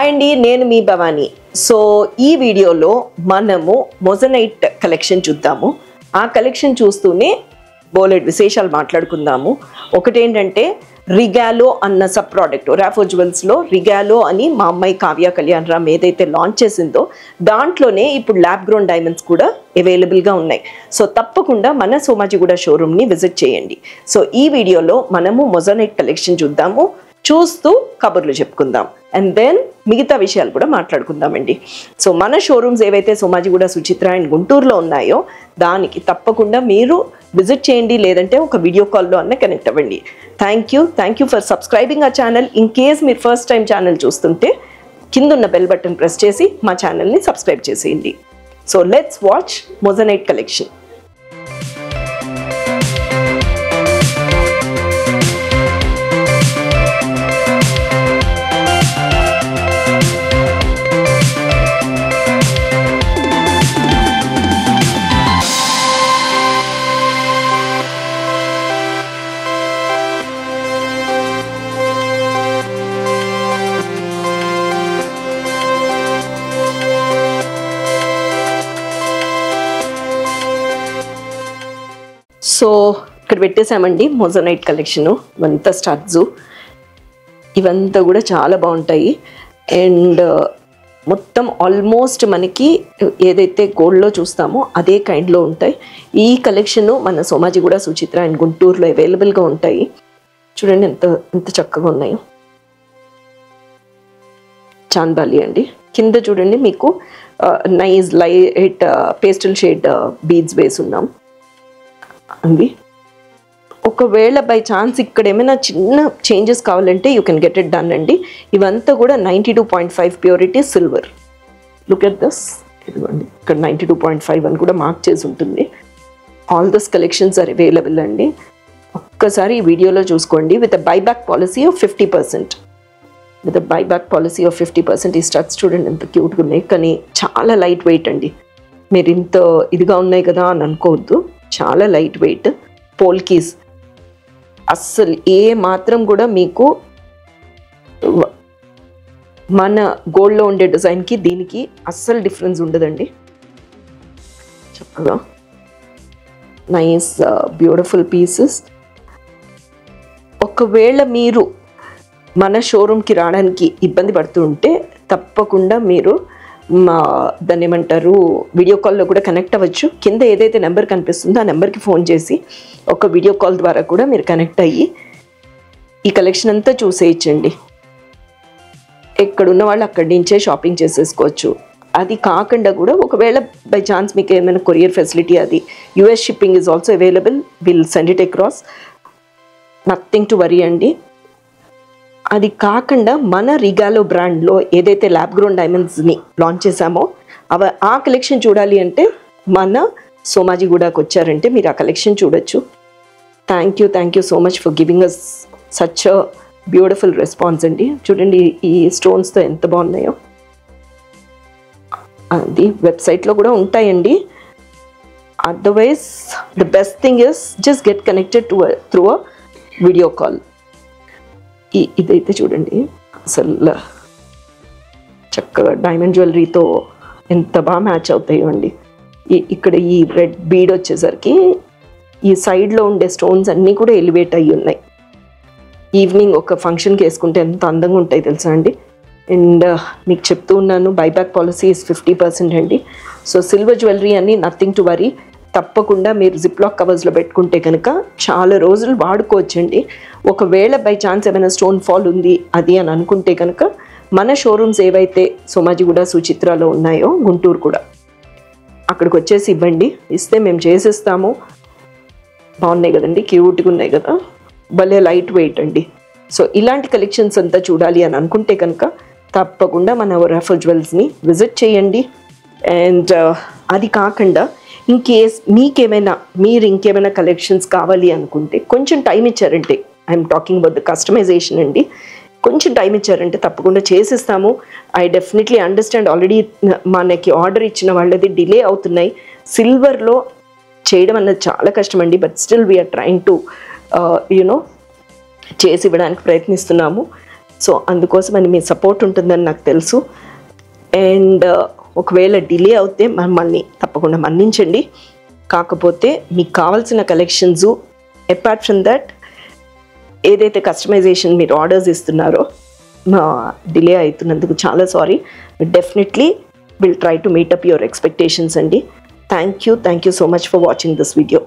Hi అండి, నేను మీ Bhavani. So ఈ వీడియోలో మనము మొజనైట్ కలెక్షన్ చూద్దాము. ఆ కలెక్షన్ చూస్తూనే బోలెడ్ విశేషాలు మాట్లాడుకుందాము. ఒకటేంటంటే రిగాలో అన్న సబ్ ప్రోడక్ట్ రాఫో జ్యువెల్స్లో రిగాలో అని మా అమ్మాయి కావ్య కళ్యాణ్ రామ్ ఏదైతే లాంచ్ చేసిందో దాంట్లోనే ఇప్పుడు ల్యాబ్ గ్రోన్ డైమండ్స్ కూడా అవైలబుల్గా ఉన్నాయి. సో తప్పకుండా మన సోమాజిగూడ షోరూమ్ని విజిట్ చేయండి. సో ఈ వీడియోలో మనము మొజనైట్ కలెక్షన్ చూద్దాము, చూస్తూ కబుర్లు చెప్పుకుందాం, అండ్ దెన్ మిగతా విషయాలు కూడా మాట్లాడుకుందామండి. సో మన షోరూమ్స్ ఏవైతే సోమాజిగూడ, సుచిత్ర అండ్ గుంటూరులో ఉన్నాయో దానికి తప్పకుండా మీరు విజిట్ చేయండి, లేదంటే ఒక వీడియో కాల్లో అన్న కనెక్ట్ అవ్వండి. థ్యాంక్ యూ ఫర్ సబ్స్క్రైబింగ్ ఆ ఛానల్. ఇన్ కేస్ మీరు ఫస్ట్ టైం ఛానల్ చూస్తుంటే కింద ఉన్న బెల్ బటన్ ప్రెస్ చేసి మా ఛానల్ని సబ్స్క్రైబ్ చేసేయండి. So let's watch moissanite collection. So ఇక్కడ పెట్టేసామండి మొజనైట్ కలెక్షను. ఇవంతా స్టడ్స్, ఇవంతా కూడా చాలా బాగుంటాయి. అండ్ మొత్తం ఆల్మోస్ట్ మనకి ఏదైతే గోల్డ్లో చూస్తామో అదే కైండ్లో ఉంటాయి. ఈ కలెక్షను మన సోమాజిగూడ, సుచిత్ర అండ్ గుంటూరులో అవైలబుల్గా ఉంటాయి. చూడండి ఎంత చక్కగా ఉన్నాయో. చాందాలి అండి. కింద చూడండి మీకు nice light pastel shade beads వేసి ఉన్నాం అండి. ఒకవేళ బై ఛాన్స్ ఇక్కడ ఏమైనా చిన్న చేంజెస్ కావాలంటే you can get it done అండి. ఇవంతా కూడా 92.5 purity silver. Look at this. ఇదిగోండి ఇక్కడ 92.5 అని కూడా మార్క్ చేసి ఉంటుంది. All this collections are available అండి. ఒక్కసారి ఈ వీడియోలో చూసుకోండి. With a buyback policy of 50%. With a buyback policy of 50%. ఈ స్టడ్స్ చూడండి ఎంత క్యూట్గా ఉన్నాయి, కానీ చాలా లైట్ వెయిట్ అండి. మీరు ఇంత ఇదిగా ఉన్నాయి కదా అని అనుకోవద్దు, చాలా లైట్ వెయిట్. పోల్కీస్ అస్సలు ఏ మాత్రం కూడా మీకు మన గోల్డ్లో ఉండే డిజైన్కి దీనికి అస్సలు డిఫరెన్స్ ఉండదండి. చక్కగా నైస్ బ్యూటిఫుల్ పీసెస్. ఒకవేళ మీరు మన షోరూమ్కి రావడానికి ఇబ్బంది పడుతుంటే తప్పకుండా మీరు దాన్ని ఏమంటారు వీడియో కాల్లో కూడా కనెక్ట్ అవ్వచ్చు. కింద ఏదైతే నెంబర్ కనిపిస్తుందో ఆ నెంబర్కి ఫోన్ చేసి ఒక వీడియో కాల్ ద్వారా కూడా మీరు కనెక్ట్ అయ్యి ఈ కలెక్షన్ అంతా చూసేయచ్చండి. ఎక్కడున్న వాళ్ళు అక్కడి నుంచే షాపింగ్ చేసేసుకోవచ్చు. అది కాకుండా కూడా ఒకవేళ బై ఛాన్స్ మీకు ఏమైనా కొరియర్ ఫెసిలిటీ, అది US shipping is also available. Will send it across, nothing to worry అండి. అది కాకుండా మన రిగాలో బ్రాండ్లో ఏదైతే ల్యాబ్ గ్రోన్ డైమండ్స్ని లాంచ్ చేశామో ఆ కలెక్షన్ చూడాలి అంటే మన సోమాజిగూడకు వచ్చారంటే మీరు ఆ కలెక్షన్ చూడొచ్చు. Thank you so much for giving us such a beautiful response అండి. చూడండి ఈ స్టోన్స్తో ఎంత బాగున్నాయో. అది వెబ్సైట్లో కూడా ఉంటాయండి. Otherwise the best thing is just get connected through a video call. ఇదైతే చూడండి అసలు చక్కగా డైమండ్ జ్యువెలరీతో ఎంత బాగా మ్యాచ్ అవుతాయో అండి. ఇక్కడ ఈ రెడ్ బీడ్ వచ్చేసరికి ఈ సైడ్లో ఉండే స్టోన్స్ అన్నీ కూడా ఎలివేట్ అయ్యి ఉన్నాయి. ఈవినింగ్ ఒక ఫంక్షన్కి వేసుకుంటే ఎంత అందంగా ఉంటాయి తెలుసా అండి. అండ్ మీకు చెప్తూ ఉన్నాను, బైబ్యాక్ పాలసీ ఇస్ 50% అండి. సో సిల్వర్ జ్యువెలరీ అని నథింగ్ టు వరీ. తప్పకుండా మీరు జిప్లాక్ కవర్స్లో పెట్టుకుంటే కనుక చాలా రోజులు వాడుకోవచ్చండి. ఒకవేళ బై ఛాన్స్ ఏమైనా స్టోన్ ఫాల్ ఉంది అది అని అనుకుంటే కనుక మన షోరూమ్స్ ఏవైతే సోమాజిగూడ, సుచిత్రలో ఉన్నాయో గుంటూరు కూడా అక్కడికి వచ్చేసి ఇవ్వండి. ఇస్తే మేము చేసిస్తాము. బాగున్నాయి కదండి, క్యూట్గా ఉన్నాయి కదా, భలే లైట్ వెయిట్ అండి. సో ఇలాంటి కలెక్షన్స్ అంతా చూడాలి అని అనుకుంటే కనుక తప్పకుండా మన రాఫో జ్యువెల్స్ని విజిట్ చేయండి. అండ్ అది కాకుండా ఇన్ కేస్ మీరు ఇంకేమైనా కలెక్షన్స్ కావాలి అనుకుంటే కొంచెం టైం ఇచ్చారంటే, I'm talking about the customization అండి, కొంచెం టైం ఇచ్చారంటే తప్పకుండా చేసిస్తాము. I definitely understand. ఆల్రెడీ మనకి ఆర్డర్ ఇచ్చిన వాళ్ళది డిలే అవుతున్నాయి. సిల్వర్లో చేయడం అన్నది చాలా కష్టం అండి. But still we're trying to చేసి ఇవ్వడానికి ప్రయత్నిస్తున్నాము. సో అందుకోసమని మీ సపోర్ట్ ఉంటుందని నాకు తెలుసు. అండ్ ఒకవేళ డిలే అవుతే మమ్మల్ని తప్పకుండా మన్నించండి. కాకపోతే మీకు కావాల్సిన కలెక్షన్స్ అపార్ట్ ఫ్రమ్ దట్ ఏదైతే కస్టమైజేషన్ మీరు ఆర్డర్స్ ఇస్తున్నారో డిలే అవుతున్నందుకు చాలా sorry. Definitely will try to meet up your expectations అండి. Thank you so much for watching this video.